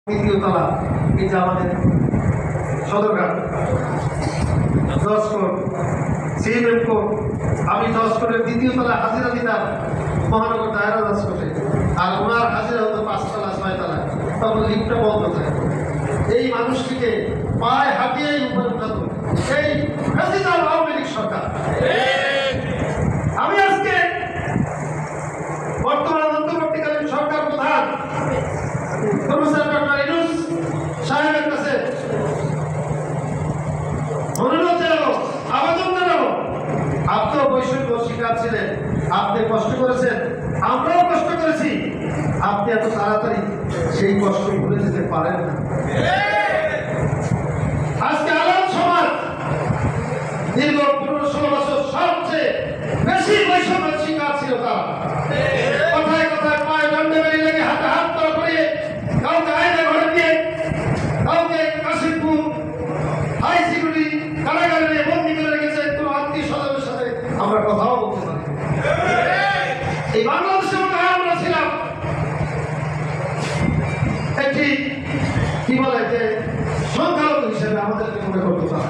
দ্বিতীয় তলা এই যে আমাদের সদরঘাট জজ কোর্ট সিএমএম কোর্ট, আমি জজ কোর্টের দ্বিতীয় তলায় হাজিরা দিতাম মহানগর দায়রা জজ কোর্টে, আর ওনার হাজিরা হতো 5 তলা 6 তলায়, তখন লিফটটা বন্ধ থাকে। এই মানুষটিকে পায়ে হাঁটিয়েই উপরে উঠাতো এই ফ্যাসিস্ট আওয়ামী লীগ সরকার। আমি আজকে বর্তমান অন্তর্বর্তীকালীন সরকার প্রধান প্রফেসর ডক্টর ইউনূস সাহেবের কাছে অনুরোধ জানাবো, আবেদন জানাবো, আপনিও বৈষম্য শিকার ছিলেন, আপনি কষ্ট করেছেন, আমরাও কষ্ট করেছি, আপনি এত তাড়াতাড়ি সেই কষ্ট ভুলে যেতে পারেন না। আজকে আলাম সমাজ দীর্ঘ 15-16 বছর সবচেয়ে বেশি বৈষম্যের শিকার ছিল তারা। কথায় কথায় পায়ে দণ্ডে বেরিয়ে লেগে হাতে হাত ধরা করিয়ে কাউকে আইনে ঘরে দিয়ে, কাউকে কাশিমপুর হাই সিকিউরিটি কারাগারে নিয়ে বন্দি করে রেখেছে। কোনো আত্মীয় স্বজনের সাথে আমরা কথাও বলতে পারি। এই বাংলাদেশের মধ্যে আমরা ছিলাম একটি কি বলে যে সংখ্যালঘু হিসেবে আমাদেরকে মনে করতে পারে।